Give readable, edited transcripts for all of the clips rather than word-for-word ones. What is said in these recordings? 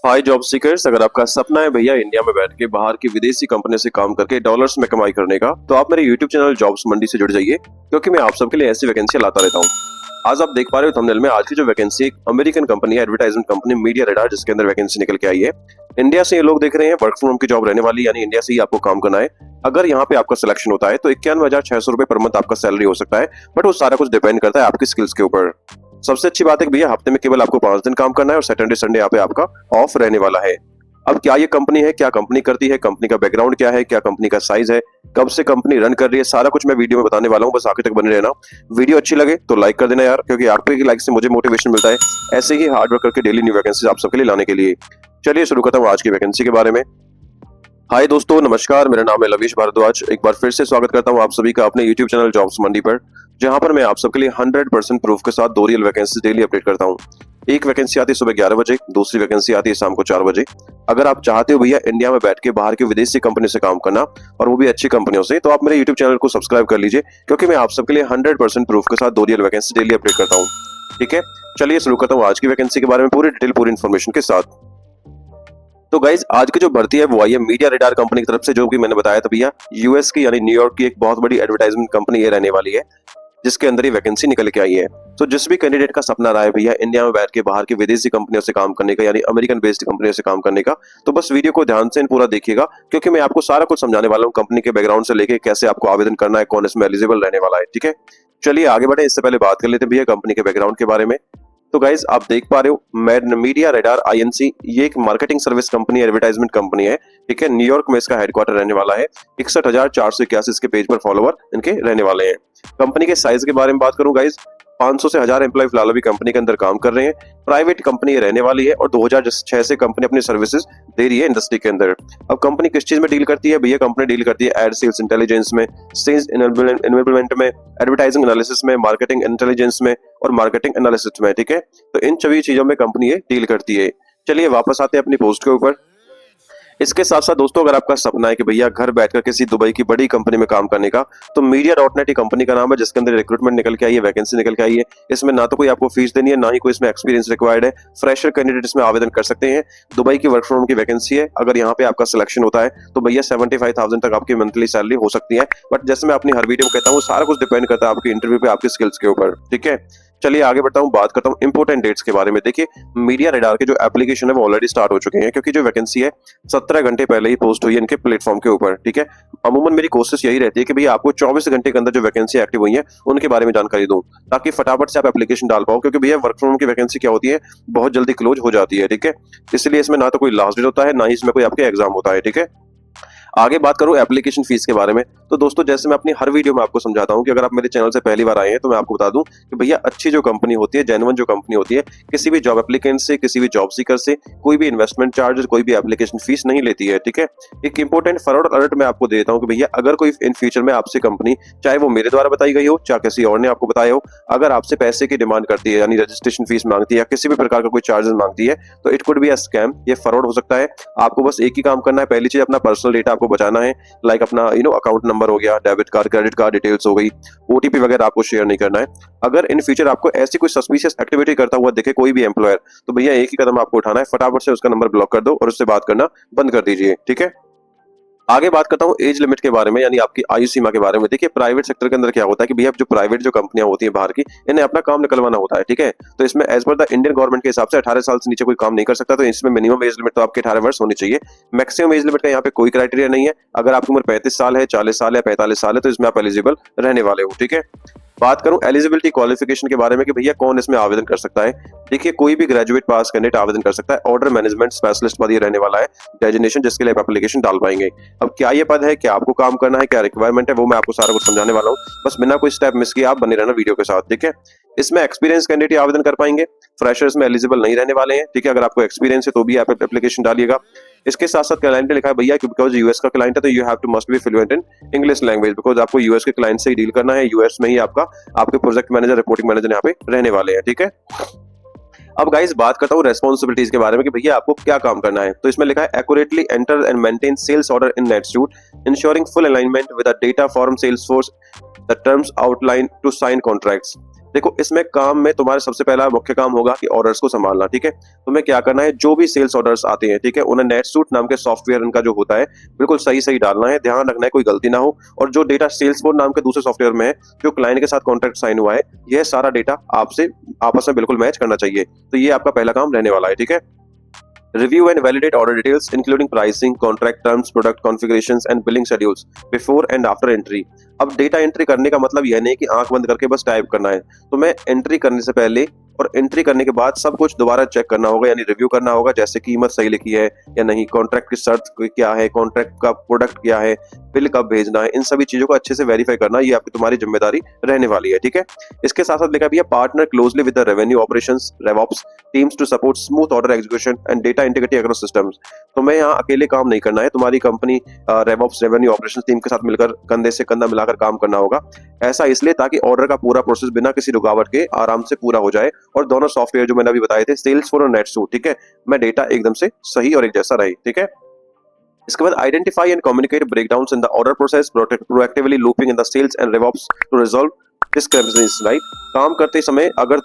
हाय job seekers, अगर आपका सपना है भैया इंडिया में बैठ के बाहर की विदेशी कंपनी से काम करके डॉलर्स में कमाई करने का, तो आप मेरे यूट्यूब चैनल जॉब्स मंडी से जुड़ जाइए, क्योंकि मैं आप सबके लिए ऐसी वैकेंसी लाता रहता हूँ। आज आप देख पा रहे हो थंबनेल में, आज की जो वैकेंसी एक अमेरिकन कंपनी है, एडवर्टाइजमेंट कंपनी मीडिया रेडार, जिसके अंदर वैकेंसी निकल के आई है। इंडिया से ये लोग देख रहे हैं, वर्क फ्रॉम होम की जॉब रहने वाली, यानी इंडिया से ही आपको काम करना है। अगर यहाँ पे आपका सिलेक्शन होता है तो 91,600 रुपए पर मंथ आपका सैलरी हो सकता है, बट वो सारा कुछ डिपेंड करता है आपकी स्किल्स के ऊपर। सबसे अच्छी बात है कि भैया हफ्ते में केवल आपको 5 दिन काम करना है और सैटरडे संडे यहाँ पे आपका ऑफ रहने वाला है। अब क्या ये कंपनी है, क्या कंपनी करती है, कंपनी का बैकग्राउंड क्या है, क्या कंपनी का साइज है, कब से कंपनी रन कर रही है, सारा कुछ मैं वीडियो में बताने वाला हूँ। बस आखिर तक बने रहना। वीडियो अच्छी लगे तो लाइक कर देना यार, क्योंकि आपके लाइक से मुझे मोटिवेशन मिलता है ऐसे ही हार्ड वर्क करके डेली न्यू वैकेंसी आप सबके लिए लाने के लिए। चलिए शुरू करता हूँ आज की वैकेंसी के बारे में। हाय दोस्तों, नमस्कार, मेरा नाम है लवीश भारद्वाज। एक बार फिर से स्वागत करता हूँ आप सभी का अपने यूट्यूब चैनल जॉब्स मंडी पर, जहां पर मैं आप सबके लिए 100% प्रूफ के साथ 2 रियल वैकेंसी डेली अपडेट करता हूँ। एक वैकेंसी आती है सुबह 11 बजे, दूसरी वैकेंसी आती है शाम को 4 बजे। अगर आप चाहते हो भैया इंडिया में बैठ के बाहर की विदेशी कंपनी से काम करना, और वो भी अच्छी कंपनियों से, तो आप मेरे यूट्यूब चैनल को सब्सक्राइब कर लीजिए, क्योंकि मैं आप सबके लिए 100% प्रूफ के साथ 2 रियल वैकेंसी डेली अपडेट करता हूँ। ठीक है, चलिए शुरू करता हूँ आज की वैकेंसी के बारे में पूरी डिटेल, पूरी इन्फॉर्मेशन के साथ। तो गाइज आज की जो भर्ती है वो आई है मीडिया रेडार कंपनी की तरफ से, जो कि मैंने बताया था भैया यूएस की यानी न्यूयॉर्क की एक बहुत बड़ी एडवर्टाइजमेंट कंपनी ये रहने वाली है, जिसके अंदर ही वैकेंसी निकल के आई है। तो जिस भी कैंडिडेट का सपना रहा है भैया इंडिया में बैठ के बाहर की विदेशी कंपनियों से काम करने का, यानी अमेरिकन बेस्ड कंपनियों से काम करने का, तो बस वीडियो को ध्यान से पूरा देखिएगा, क्योंकि मैं आपको सारा कुछ समझाने वाला हूँ, कंपनी के बैकग्राउंड से लेके कैसे आपको आवेदन करना है, कौन इसमें एलिजिबल रहने वाला है। ठीक है, चलिए आगे बढ़े। इससे पहले बात कर लेते हैं भैया कंपनी के बैकग्राउंड के बारे में। तो गाइज आप देख पा रहे हो मीडिया रेडार आईएनसी, ये एक marketing service company, advertisement company है। ठीक है, न्यूयॉर्क में इसका हेडक्वार्टर रहने वाला है। 61,481 इसके पेज पर फॉलोवर इनके रहने वाले हैं। कंपनी के साइज के बारे में बात करूं गाइज, 500 से 1000 एम्प्लॉय फिलहाल अभी कंपनी के अंदर काम कर रहे हैं। प्राइवेट कंपनी रहने वाली है और 2006 से कंपनी अपनी सर्विसेज दे रही है इंडस्ट्री के अंदर। अब कंपनी किस चीज में डील करती है भैया? कंपनी डील करती है एड सेल्स इंटेलिजेंस में, सेल्स इनेबलमेंट में, एडवर्टाइजिंग एनालिसिस में, मार्केटिंग इंटेलिजेंस में और मार्केटिंग एनालिसिस में। ठीक है, तो इन सभी चीजों में कंपनी ये डील करती है। चलिए वापस आते हैं अपनी पोस्ट के ऊपर। इसके साथ साथ दोस्तों, अगर आपका सपना है कि भैया घर बैठकर किसी दुबई की बड़ी कंपनी में काम करने का, तो मीडिया.नेट ही कंपनी का नाम है, जिसके अंदर रिक्रूटमेंट निकल के आई है, वैकेंसी निकल के आई है। इसमें ना तो कोई आपको फीस देनी है, ना ही कोई इसमें एक्सपीरियंस रिक्वायर्ड है। फ्रेशर कैंडिडेट इसमें आवेदन कर सकते हैं। दुबई की वर्क फ्रॉम होम की वैकेंसी है। अगर यहाँ पे आपका सिलेक्शन होता है तो भैया 75,000 तक आपकी मंथली सैलरी हो सकती है। बट जैसे मैं अपनी हर वीडियो में कहता हूँ, सारा कुछ डिपेंड करता है आपके इंटरव्यू पे, आपकी स्किल्स के ऊपर। ठीक है, चलिए आगे बढ़ता हूँ, बात करता हूँ इंपोर्टेंट डेट्स के बारे में। देखिए मीडिया रेडार के जो एप्लीकेशन है वो ऑलरेडी स्टार्ट हो चुके हैं, क्योंकि जो वैकेंसी है 17 घंटे पहले ही पोस्ट हुई है इनके प्लेटफॉर्म के ऊपर। ठीक है, अमूमन मेरी कोशिश यही रहती है कि भैया आपको 24 घंटे के अंदर जो वैकेंसी एक्टिव हुई है उनके बारे में जानकारी दूं, ताकि फटाफट से आप एप्लीकेशन डाल पाओ, क्योंकि भैया वर्क फ्रॉम होम की वैकेंसी क्या होती है, बहुत जल्दी क्लोज हो जाती है। ठीक है, इसलिए इसमें ना तो कोई लास्ट डेट होता है, ना ही इसमें कोई आपके एग्जाम होता है। ठीक है, आगे बात करूं एप्लीकेशन फीस के बारे में, तो दोस्तों जैसे मैं अपनी हर वीडियो में आपको समझाता हूं कि अगर आप मेरे चैनल से पहली बार आए हैं तो मैं आपको बता दूं कि भैया अच्छी जो कंपनी होती है, जेन्युइन जो कंपनी होती है, किसी भी जॉब एप्लीकेंट से, किसी भी जॉब सीकर से कोई भी इन्वेस्टमेंट चार्ज, कोई भी एप्लीकेशन फीस नहीं लेती है। ठीक है, एक इंपॉर्टेंट फॉरवर्ड अलर्ट मैं आपको देता हूं कि भैया अगर कोई इन फ्यूचर में आपसे कंपनी, चाहे वो मेरे द्वारा बताई गई हो, चाहे किसी और ने आपको बताया हो, अगर आपसे पैसे की डिमांड करती है, यानी रजिस्ट्रेशन फीस मांगती है या किसी भी प्रकार का कोई चार्जेस मांगती है, तो it could be a scam, ये फ्रॉड हो सकता है। आपको बस एक ही काम करना है, पहली चीज अपना पर्सनल डेटा आपको बचाना है, लाइक अपना अकाउंट नंबर हो गया, debit card, credit card details हो गई, ओटीपी वगैरह आपको शेयर नहीं करना है। अगर इन फ्यूचर आपको ऐसी कोई सस्पिशियस एक्टिविटी करता हुआ दिखे कोई भी एम्प्लॉयर, तो भैया एक ही कदम आपको उठाना है, फटाफट से उसका नंबर ब्लॉक कर दो और उससे बात करना बंद कर दीजिए। ठीक है, आगे बात करता हूँ एज लिमिट के बारे में, यानी आपकी आयु सीमा के बारे में। देखिए प्राइवेट सेक्टर के अंदर क्या होता है कि भैया जो प्राइवेट जो कंपनियां होती है बाहर की, इन्हें अपना काम निकलवाना होता है। ठीक है, तो इसमें as per the Indian government के हिसाब से 18 साल से नीचे कोई काम नहीं कर सकता, तो इसमें मिनिमम एज लिमिट तो आपके 18 वर्ष होनी चाहिए। मैक्सिमम एज लिमिट का यहाँ पे कोई क्राइटेरिया नहीं है। अगर आपकी उम्र 35 साल है, 40 साल है, 45 साल है, तो इसमें आप एलिजिबल रहने वाले हो। ठीक है, बात करूं एलिजिबिलिटी क्वालिफिकेशन के बारे में कि भैया कौन इसमें आवेदन कर सकता है। देखिए कोई भी ग्रेजुएट पास कैंडिडेट आवेदन कर सकता है। ऑर्डर मैनेजमेंट स्पेशलिस्ट पद ये रहने वाला है डेजिग्नेशन, जिसके लिए आप एप्लीकेशन डाल पाएंगे। अब क्या ये पद है, क्या आपको काम करना है, क्या रिक्वायरमेंट है, वो मैं आपको सारा कुछ समझाने वाला हूँ। बस बिना कोई स्टेप मिस किए आप बने रहना वीडियो के साथ। ठीक है, इसमें एक्सपीरियंस कैंडिडेट आवेदन कर पाएंगे, फ्रेशर्स में एलिजिबल नहीं रहने वाले हैं। ठीक है, अगर आपको एक्सपीरियंस है तो भी आप एप्लीकेशन डालिएगा। इसके साथ साथ क्लाइंट ने लिखा है भैया कि बिकॉज यूएस का क्लाइंट है तो you have to must be fluent in English language, because आपको यूएस के क्लाइंट से ही डील करना है। यूएस में ही आपके प्रोजेक्ट मैनेजर, रिपोर्टिंग मैनेजर यहाँ पे रहने वाले हैं। ठीक है, अब गाइस बात करता हूँ रेस्पॉन्सिबिलिटीज के बारे में कि भैया आपको क्या काम करना है। तो इसमें लिखा है accurately enter and maintain sales order in NetSuite, ensuring full alignment with the data form Salesforce, the terms outline to sign contracts. देखो इसमें काम में तुम्हारे सबसे पहला मुख्य काम होगा कि ऑर्डर्स को संभालना, ठीक है। तुम्हें क्या करना है, जो भी सेल्स ऑर्डर्स आते हैं, ठीक है, उन्हें नेटसूट नाम के सॉफ्टवेयर इनका जो होता है बिल्कुल सही सही डालना है, ध्यान रखना है कोई गलती ना हो। और जो डेटा सेल्सफोर्स नाम के दूसरे सॉफ्टवेयर में है, जो क्लाइंट के साथ कॉन्ट्रैक्ट साइन हुआ है, यह सारा डेटा आपसे आपस में बिल्कुल मैच करना चाहिए। तो ये आपका पहला काम रहने वाला है, ठीक है। Review and validate order details, including pricing, contract terms, product configurations, and billing schedules before and after entry. अब डेटा एंट्री करने का मतलब यह नहीं कि आंख बंद करके बस टाइप करना है। तो मैं एंट्री करने से पहले और एंट्री करने के बाद सब कुछ दोबारा चेक करना होगा, यानी रिव्यू करना होगा, जैसे कीमत सही लिखी है या नहीं, कॉन्ट्रैक्ट की शर्त क्या है, कॉन्ट्रैक्ट का प्रोडक्ट क्या है, बिल कब भेजना है, इन सभी चीजों को अच्छे से वेरीफाई करना, ये आपकी तुम्हारी जिम्मेदारी रहने वाली है, ठीक है। इसके साथ साथ लिखा भी है partner closely with the revenue operations RevOps teams to support smooth order execution and data integrity across systems. तो मैं यहाँ अकेले काम नहीं करना है, तुम्हारी company RevOps revenue operations team के साथ मिलकर कंधे से कंधा मिलाकर काम करना होगा। ऐसा इसलिए ताकि ऑर्डर का पूरा प्रोसेस बिना किसी रुकावट के आराम से पूरा हो जाए और दोनों सॉफ्टवेयर जो मैंने अभी बताए थे सेल्सफोर्स और नेटसूट, ठीक है, मैं डेटा एकदम से सही और एक जैसा रहे, ठीक है। इसके बाद identify and communicate breakdowns in the order process, proactively looping in the sales and RevOps to resolve discrepancies, right. काम करते समय अगर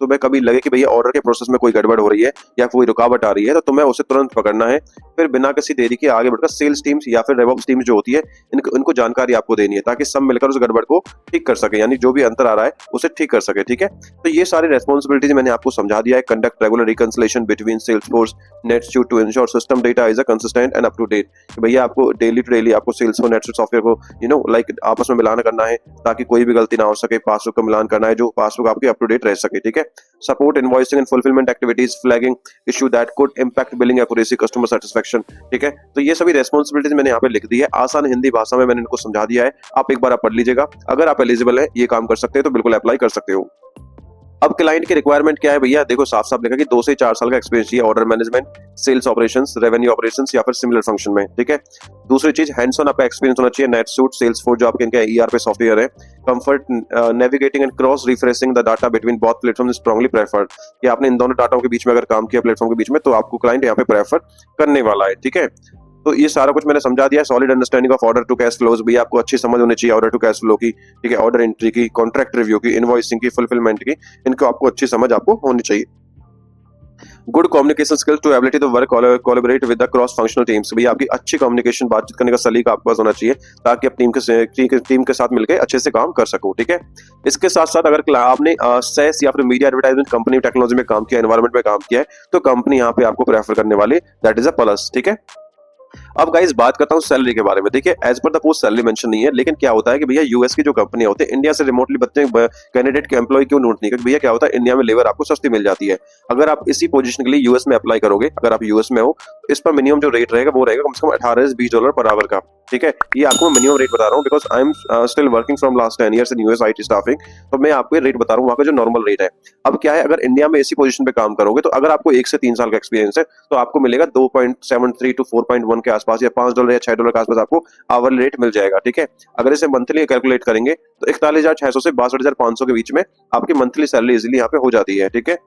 तुम्हें कभी लगे कि भैया ऑर्डर के प्रोसेस में कोई गड़बड़ हो रही है या कोई रुकावट आ रही है, तो तुम्हें उसे तुरंत पकड़ना है, फिर बिना किसी देरी के आगे बढ़कर सेल्स टीम्स या फिर रेवॉप्स टीम जो होती है इनको जानकारी आपको देनी है, ताकि सब मिलकर उस गड़बड़ को ठीक कर सके, यानी जो भी अंतर आ रहा है उसे ठीक कर सके, ठीक है। तो ये सारी रेस्पॉन्सिबिलिटीज मैंने आपको समझा दिया है। Conduct regular reconciliation between Salesforce NetSuite to ensure system data is a consistent and up to date. भैया आपको डेली टू डेली आपको सेल्सफोर्स नेटसूट सॉफ्टवेयर को लाइक आपस में मिलान करना है, ताकि कोई भी गलती ना हो सके। पासबुक का मिलान करना है, जो पासबुक आपकी अप टू डेट रह सके, ठीक है। Support invoicing and fulfilment activities, flagging issue that could impact billing accuracy, customer satisfaction, ठीक है। तो ये सभी रेस्पॉन्सिबिलिटीज मैंने यहाँ पे लिख दी है, आसान हिंदी भाषा में मैंने इनको समझा दिया है। आप एक बार पढ़ लीजिएगा, अगर आप एलिजिबल है ये काम कर सकते हैं तो बिल्कुल अप्लाई कर सकते हो। अब क्लाइंट की रिक्वायरमेंट क्या है भैया, देखो साफ साफ लिखा कि 2 से 4 साल का एक्सपीरियंस चाहिए order management, sales operations, revenue operations या फिर सिमिलर फंक्शन में, ठीक है। दूसरी चीज हैंड्स ऑन आपका एक्सपीरियंस होना चाहिए नेटसूट सेल्सफोर्स जो आपके इनके ईआरपी सॉफ्टवेयर है। Comfort navigating and cross refreshing the data between both platform strongly preferred, कि आपने इन दोनों डाटाओं के बीच में अगर काम किया प्लेटफॉर्म के बीच में, तो आपको क्लाइंट यहाँ पे प्रेफर करने वाला है, ठीक है। तो ये सारा कुछ मैंने समझा दिया। Solid understanding of order to cash flows, भी आपको अच्छी समझ होनी चाहिए ऑर्डर टू कैश फ्लो की, ठीक है, ऑर्डर एंट्री की, कॉन्ट्रैक्ट रिव्यू की, इनवॉइसिंग की, फुलफिलमेंट की, इनको आपको अच्छी समझ आपको होनी चाहिए। Good communication skills to ability to work collaborate with the cross functional teams, भी आपकी अच्छी कम्युनिकेशन बातचीत करने का सलीका आपके पास होना चाहिए, ताकि आप टीम के साथ मिलकर अच्छे से काम कर सको, ठीक है। इसके साथ साथ अगर आपने सेस या फिर मीडिया एडवर्टाइजमेंट कंपनी टेक्नोलॉजी में काम किया, एनवायरमेंट में काम किया है, तो कंपनी यहाँ पे आपको प्रेफर करने वाली, दैट इज अ प्लस, ठीक है। अब गाइस बात करता हूँ सैलरी के बारे में। देखिए as per the post salary mention नहीं है, लेकिन क्या होता है कि भैया यूएस की जो कंपनी होती है इंडिया से रिमोटली बच्चे कैंडिडेट के एम्प्लॉय क्यों ढूंढती है, क्योंकि भैया क्या होता है इंडिया में लेबर आपको सस्ती मिल जाती है। अगर आप इसी पोजीशन के लिए यूएस में अप्लाई करोगे, अगर आप यूएस में हो, इस पर मिनिमम जो रेट रहेगा वो रहेगा कम से कम 18 से 20 डॉलर पर आवर का, ठीक है। ये आपको मिनिमम रेट बता रहा हूँ, because I am still working from last 10 years in US IT staffing, तो मैं आपको रेट बता रहा हूँ वहाँ का जो नॉर्मल रेट है। अब क्या है, अगर इंडिया में इसी पोजीशन पे काम करोगे, तो अगर आपको 1 से 3 साल का एक्सपीरियंस है, तो आपको मिलेगा 2.73 टू 4.1 के आसपास, या $5 या $6 के आसपास आपको आवरली रेट मिल जाएगा, ठीक है। अगर इसे मंथली कैलकुलेट करेंगे तो 41,600 से 62,500 के बीच में आपकी मंथली सैलरी इजीली यहाँ पे हो जाती है, ठीक है।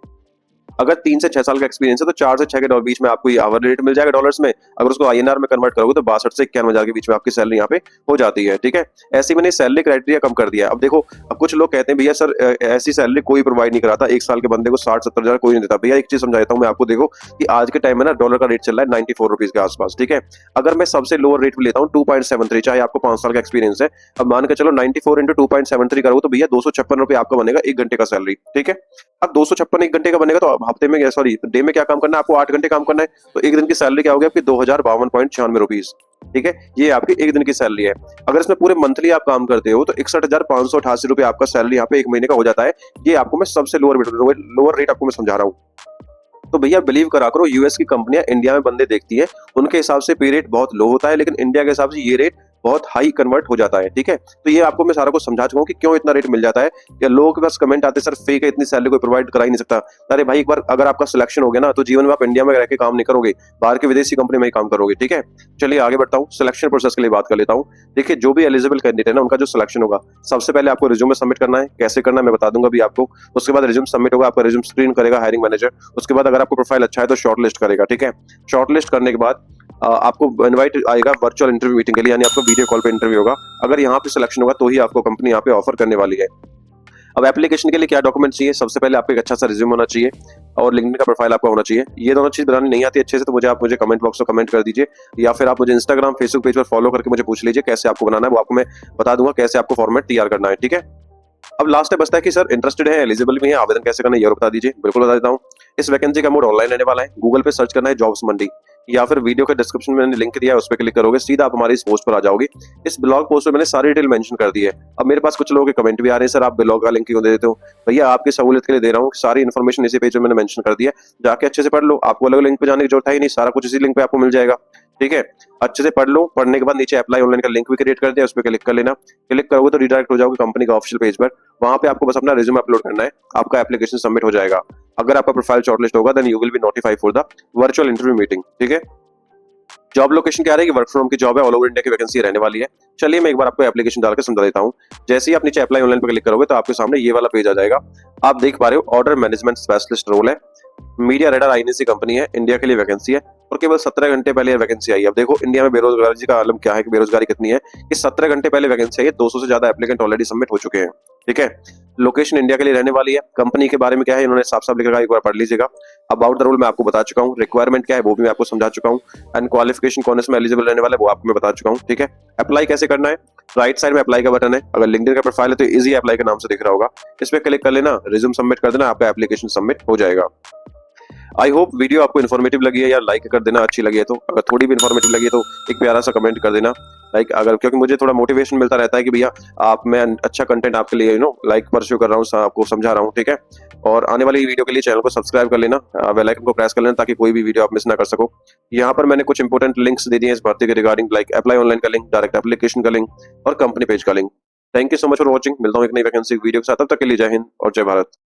अगर 3 से 6 साल का एक्सपीरियंस है तो 4 से 6 के बीच में आपको ये आवर रेट मिल जाएगा डॉलर्स में। अगर उसको आईएनआर में कन्वर्ट करोगे तो 62 से 51 हजार के बीच में आपकी सैलरी यहाँ पे हो जाती है, ठीक है। ऐसी मैंने सैलरी क्राइटेरिया कम कर दिया है। अब देखो, अब कुछ लोग कहते हैं भैया सर ऐसी सैलरी कोई प्रोवाइड नहीं कराता, 1 साल के बंदे को 60-70 हजार कोई नहीं देता। भैया एक चीज समझाता हूँ मैं आपको, देखो कि आज के टाइम में ना डॉलर का रेट चल रहा है 94 रुपीज के आसपास, ठीक है। अगर मैं सबसे लोअर रेट पे लेता हूँ 2.73, चाहे आपको 5 साल का एक्सपीरियंस है, अब मान के चलो 94 इंटू 2.73 करो तो भैया 256 रुपए आपका बनेगा 1 घंटे का सैलरी, ठीक है। अब 256 1 घंटे का बनेगा, तो हफ्ते में सॉरी डे में क्या काम करना है आपको, 8 घंटे काम करना है, तो एक दिन की सैलरी क्या होगी आपकी 2052.96 रुपीज, ठीक है। ये आपकी एक दिन की सैलरी है। अगर इसमें पूरे मंथली आप काम करते हो तो 61,588 रुपए आपका सैलरी यहाँ पे एक महीने का हो जाता है। ये आपको मैं सबसे लोअर रेट आपको मैं समझा रहा हूँ। तो भैया बिलीव करा करो, यूएस की कंपनियां इंडिया में बंदे देखती है, उनके हिसाब से पे रेट बहुत लो होता है, लेकिन इंडिया के हिसाब से ये रेट बहुत हाई कन्वर्ट हो जाता है, ठीक है। तो ये आपको मैं सारा कुछ समझा चुका हूँ कि क्यों इतना रेट मिल जाता है। या लोगों के पास कमेंट आते सर फेक है, इतनी सैलरी कोई प्रोवाइड करा ही नहीं सकता। अरे भाई एक बार अगर आपका सिलेक्शन हो गया ना, तो जीवन में आप इंडिया में रह के काम नहीं करोगे, बाहर की विदेशी कंपनी में ही काम करोगे, ठीक है। चलिए आगे बढ़ता हूँ, सिलेक्शन प्रोसेस के लिए बात कर लेता हूँ। देखिए जो भी एलिजिबल कैंडिडेट है ना, उनका जो सिलेक्शन होगा, सबसे पहले आपको रिज्यूमे सबमिट करना है। कैसे करना है मैं बता दूंगा भी आपको। उसके बाद रिज्यूम सबमिट होगा, आपका रिज्यूम स्क्रीन करेगा हायरिंग मैनेजर। उसके बाद अगर आपको प्रोफाइल अच्छा है तो शॉर्ट लिस्ट करेगा, ठीक है। शॉर्ट लिस्ट करने के बाद आपको इनवाइट आएगा वर्चुअल इंटरव्यू मीटिंग के लिए, यानी आपको वीडियो कॉल पे इंटरव्यू होगा। अगर यहाँ पे सिलेक्शन होगा तो ही आपको कंपनी यहाँ पे ऑफर करने वाली है। अब एप्लीकेशन के लिए क्या डॉक्यूमेंट चाहिए? सबसे पहले आपको एक अच्छा सा रिज्यूम होना चाहिए और लिंक्डइन का प्रोफाइल आपका होना चाहिए। ये दोनों चीज बनानी नहीं आती अच्छे से तो मुझे कमेंट बॉक्स में कमेंट कर दीजिए, या फिर आप मुझे इंस्टाग्राम फेसबुक पेज पर फॉलो करके मुझे पूछ लीजिए कैसे आपको बनाना है, वो आपको मैं बता दूंगा कैसे आपको फॉर्मेट तैयार करना है। ठीक है, अब लास्ट में बचता है कि सर इंटरेस्टेड है, एलिजिबल भी है, आवेदन कैसे करना है ये और बता दीजिए। बिल्कुल बता देता हूँ। इस वैकेंसी का मोड ऑनलाइन रहने वाला है। गूगल पे सर्च करना है जॉब्स मंडी, या फिर वीडियो के डिस्क्रिप्शन में मैंने लिंक दिया है, उस पर क्लिक करोगे सीधा आप हमारी इस पोस्ट पर आ जाओगे। इस ब्लॉग पोस्ट में मैंने सारी डिटेल मेंशन कर दी है। अब मेरे पास कुछ लोगों के कमेंट भी आ रहे हैं, सर आप ब्लॉग का लिंक क्यों दे देते हो? भैया आपकी सहूलियत के लिए दे रहा हूँ, सारी इन्फॉर्मेशन इसी पेज में मैंने मेंशन कर दी है, जाके अच्छे से पढ़ लो। आपको अलग लिंक पे जाने की जरूरत है ही नहीं, सारा कुछ इसी लिंक पे आपको मिल जाएगा। ठीक है, अच्छे से पढ़ लो। पढ़ने के बाद नीचे अप्लाई ऑनलाइन का लिंक भी क्रिएट कर दिया, उस पर क्लिक कर लेना। क्लिक करोगे तो रिडायरेक्ट हो जाओगे कंपनी का ऑफिशियल पेज पर। वहां पे आपको बस अपना रिज्यूम अपलोड करना है, आपका एप्लीकेशन सबमिट हो जाएगा। अगर आपका प्रोफाइल शॉर्टलिस्ट होगा then you will be notified for the virtual interview meeting. ठीक है, जॉब लोकेशन क्या रहेगी? वर्क फ्रॉम की जॉब है, ऑल ओवर इंडिया की वैकेंसी रहने वाली है। चलिए मैं एक बार आपको एप्लीकेशन डालकर समझा देता हूँ। जैसे ही आप नीचे अप्लाई ऑनलाइन पर क्लिक करोगे तो आपके सामने ये वाला पेज आ जाएगा। आप देख पा रहे हो ऑर्डर मैनेजमेंट स्पेशलिस्ट रोल है, मीडिया रेडर आईएनसी कंपनी है, इंडिया के लिए वैकेंसी है और केवल 17 घंटे पहले वैकेंसी आई है। अब देखो इंडिया में बेरोजगारी का आलम क्या है कि बेरोजगारी कितनी है कि 17 घंटे पहले वैकेंसी आई है, 200 से ज्यादा एप्लीकेंट ऑलरेडी सबमिट हो चुके हैं। ठीक है, लोकेशन इंडिया के लिए रहने वाली है। कंपनी के बारे में क्या है इन्होंने साफ साफ लिखा है, एक बार पढ़ लीजिएगा। अबाउट द रोल मैं आपको बता चुका हूँ, रिक्वायरमेंट क्या है वो भी मैं आपको समझा चुका हूँ, एंड क्वालिफिकेशन कौन इसमें एलिजिबल रहने वाला है वो आपको मैं बता चुका हूँ। ठीक है, अप्लाई कैसे करना है? राइट साइड में अप्लाई का बटन है, अगर लिंक्डइन का प्रोफाइल है तो इजी अप्लाई के नाम से दिख रहा होगा, इस पे क्लिक कर लेना, रिज्यूम सबमिट कर देना, आपका एप्लीकेशन सबमिट हो जाएगा। आई होप वीडियो आपको इन्फॉर्मेटिव लगी है, या लाइक कर देना अच्छी लगी है तो। अगर थोड़ी भी इन्फॉर्मेटिव लगी है तो एक प्यारा सा कमेंट कर देना लाइक, अगर क्योंकि मुझे थोड़ा मोटिवेशन मिलता रहता है कि भैया आप मैं अच्छा कंटेंट आपके लिए लाइक परस्यू कर रहा हूँ, आपको समझा रहा हूँ। ठीक है, और आने वाली वीडियो के लिए चैनल को सब्सक्राइब कर लेना, बेल आइकन को प्रेस कर लेना ताकि कोई भी वीडियो आप मिस ना कर सको। यहाँ पर मैंने कुछ इंपोर्टेंट लिंक्स दे दिए इस भर्ती के रिगार्डिंग, लाइक अप्लाई ऑनलाइन का लिंक, डायरेक्ट एप्लीकेशन का लिंक और कंपनी पेज का link. Thank you so much for watching. मिलता हूँ एक नई वैकेंसी वीडियो के साथ, तब तक के लिए जय हिंद और जय भारत।